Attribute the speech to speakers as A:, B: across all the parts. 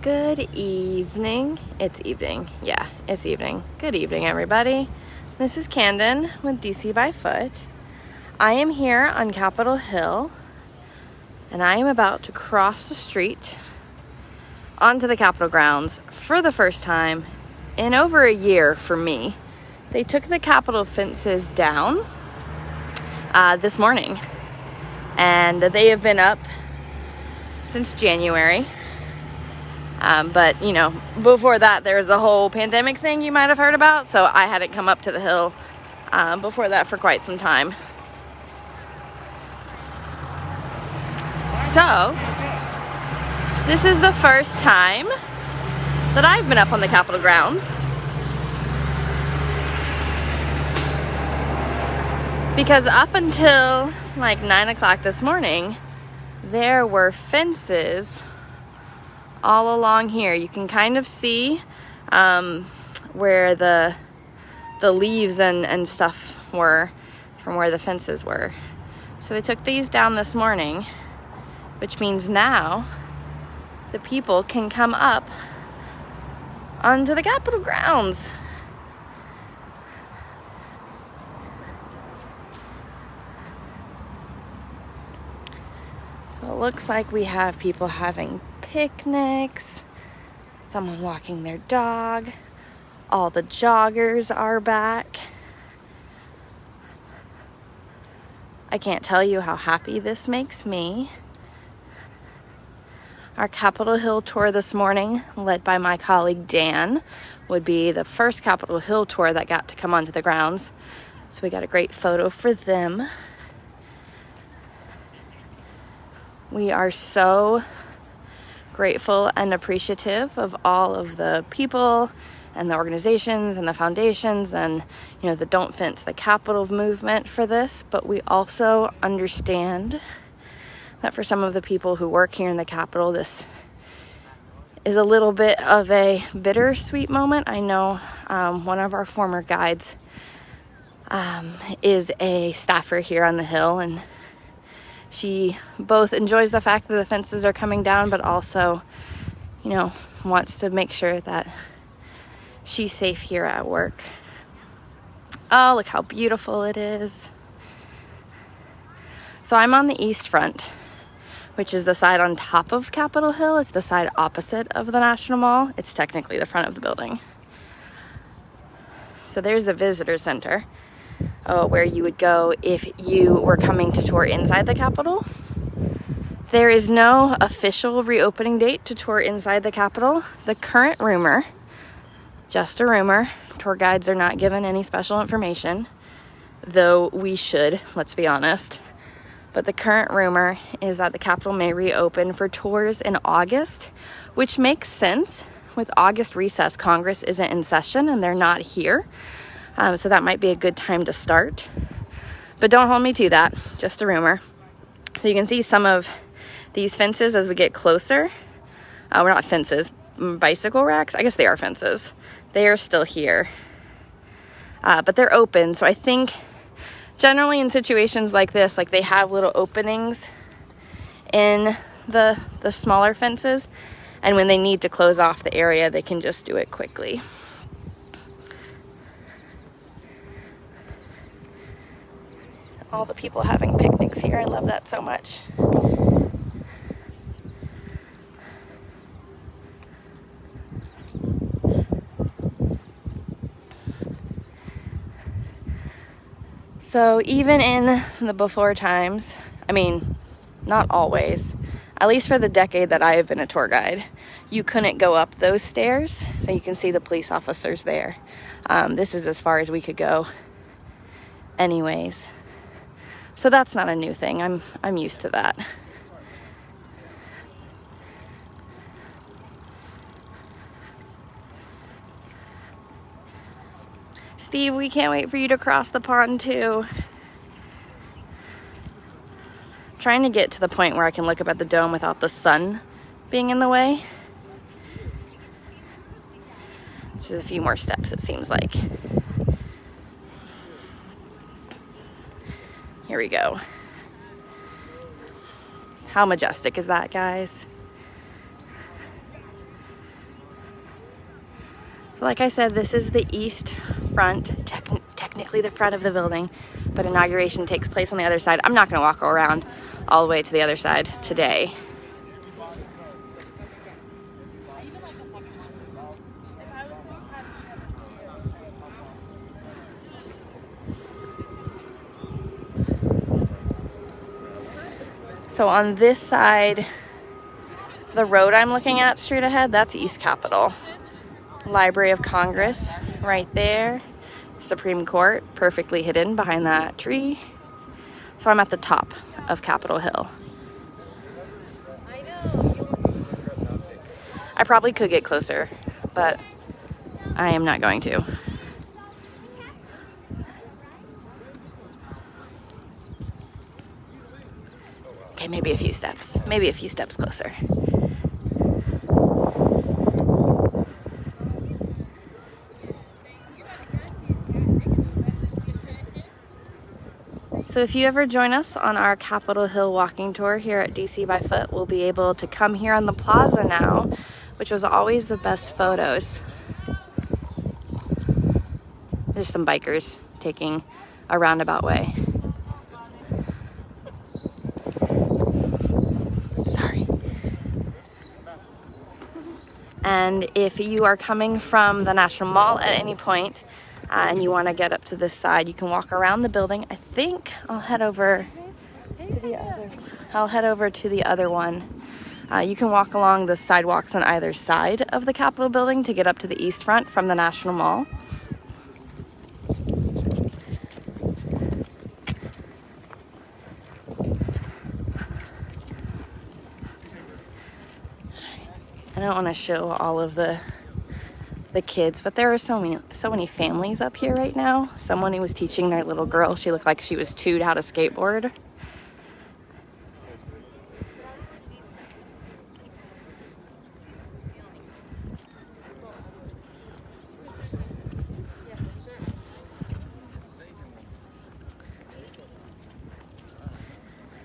A: Good evening. It's evening. Yeah, it's evening. Good evening, everybody. This is Camden with DC by Foot. I am here on Capitol Hill, and I am about to cross the street onto the Capitol grounds for the first time in over a year for me. They took the Capitol fences down this morning, and they have been up since January. But, you know, before that, there was a whole pandemic thing you might have heard about, so I hadn't come up to the hill before that for quite some time. So, this is the first time that I've been up on the Capitol grounds. Because up until like 9 o'clock this morning, there were fences all along here. You can kind of see where the leaves and stuff were from where the fences were. So they took these down this morning, which means now the people can come up onto the Capitol grounds. So it looks like we have people having picnics, someone walking their dog, all the joggers are back. I can't tell you how happy this makes me. Our Capitol Hill tour this morning, led by my colleague Dan, would be the first Capitol Hill tour that got to come onto the grounds. So we got a great photo for them. We are so grateful and appreciative of all of the people and the organizations and the foundations and, you know, the Don't Fence the Capitol movement for this, but we also understand that for some of the people who work here in the Capitol, this is a little bit of a bittersweet moment. I know one of our former guides is a staffer here on the Hill, and she both enjoys the fact that the fences are coming down, but also, you know, wants to make sure that she's safe here at work. Oh, look how beautiful it is. So I'm on the east front, which is the side on top of Capitol Hill. It's the side opposite of the National Mall. It's technically the front of the building. So there's the visitor center. Where you would go if you were coming to tour inside the Capitol. There is no official reopening date to tour inside the Capitol. The current rumor, just a rumor, tour guides are not given any special information, though we should, let's be honest. But the current rumor is that the Capitol may reopen for tours in August, which makes sense. With August recess, Congress isn't in session and they're not here. So that might be a good time to start. But don't hold me to that, just a rumor. So you can see some of these fences as we get closer. We're not fences, bicycle racks. I guess they are fences. They are still here. But they're open. So I think generally in situations like this, like they have little openings in the smaller fences. And when they need to close off the area, they can just do it quickly. All the people having picnics here. I love that so much. So even in the before times, I mean, not always, at least for the decade that I have been a tour guide, you couldn't go up those stairs. So you can see the police officers there. This is as far as we could go anyways. So that's not a new thing. I'm used to that. Steve, we can't wait for you to cross the pond too. I'm trying to get to the point where I can look up at the dome without the sun being in the way. It's just a few more steps, it seems like. Here we go. How majestic is that, guys? So like I said, this is the east front, technically the front of the building, but inauguration takes place on the other side. I'm not gonna walk around all the way to the other side today. So on this side, the road I'm looking at straight ahead, that's East Capitol. Library of Congress right there. Supreme Court perfectly hidden behind that tree. So I'm at the top of Capitol Hill. I probably could get closer, but I am not going to. Okay, maybe a few steps. Maybe a few steps closer. So if you ever join us on our Capitol Hill walking tour here at DC by Foot, we'll be able to come here on the plaza now, which was always the best photos. There's some bikers taking a roundabout way. Sorry. And if you are coming from the National Mall at any point, and you want to get up to this side, you can walk around the building. I think I'll head over to the other one. You can walk along the sidewalks on either side of the Capitol building to get up to the east front from the National Mall. I don't want to show all of the kids, but there are so many families up here right now. Someone who was teaching their little girl, she looked like she was 2, how to skateboard.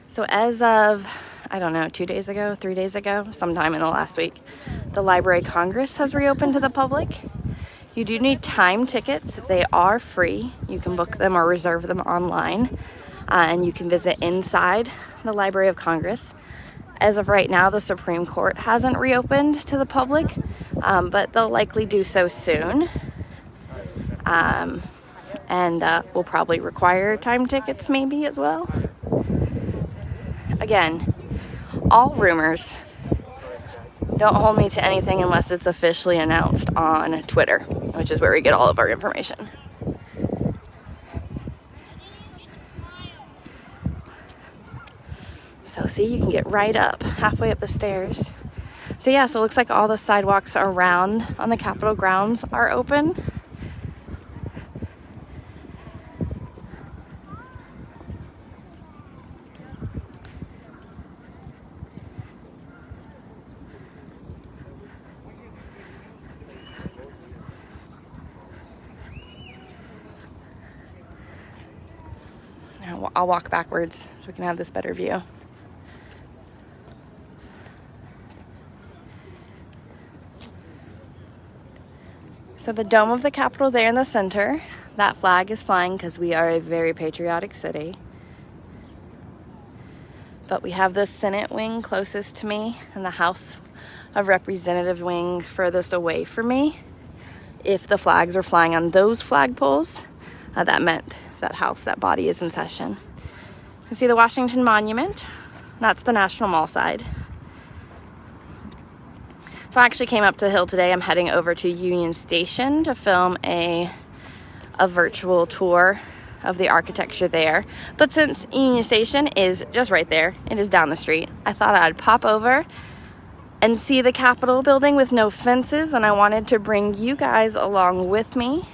A: So as of, I don't know, 2 days ago, 3 days ago, sometime in the last week, the Library of Congress has reopened to the public. You do need time tickets. They are free. You can book them or reserve them online, and you can visit inside the Library of Congress. As of right now, the Supreme Court hasn't reopened to the public, but they'll likely do so soon. And will probably require time tickets maybe as well. Again, all rumors. Don't hold me to anything unless it's officially announced on Twitter, which is where we get all of our information. So see, you can get right up, halfway up the stairs. So yeah, so it looks like all the sidewalks around on the Capitol grounds are open. I'll walk backwards so we can have this better view. So the dome of the Capitol there in the center, that flag is flying because we are a very patriotic city. But we have the Senate wing closest to me and the House of Representative wing furthest away from me. If the flags are flying on those flagpoles, that meant that house, that body is in session. You can see the Washington Monument. That's the National Mall side. So I actually came up to the hill today. I'm heading over to Union Station to film a virtual tour of the architecture there. But since Union Station is just right there, it is down the street, I thought I'd pop over and see the Capitol building with no fences, and I wanted to bring you guys along with me.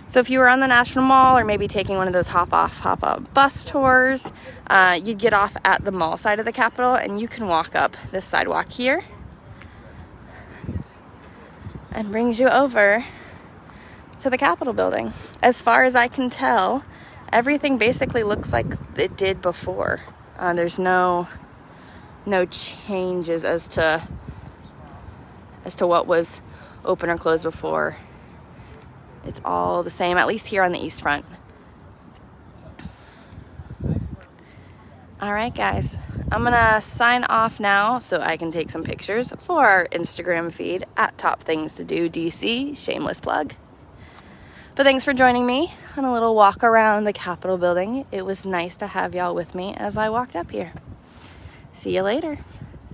A: So if you were on the National Mall or maybe taking one of those hop-up bus tours, you'd get off at the mall side of the Capitol and you can walk up this sidewalk here. And brings you over to the Capitol building. As far as I can tell, everything basically looks like it did before. There's no changes as to as to what was open or closed before. It's all the same, at least here on the east front. All right, guys, I'm gonna sign off now so I can take some pictures for our Instagram feed at Top Things to Do DC, shameless plug. But thanks for joining me on a little walk around the Capitol building. It was nice to have y'all with me as I walked up here. See you later.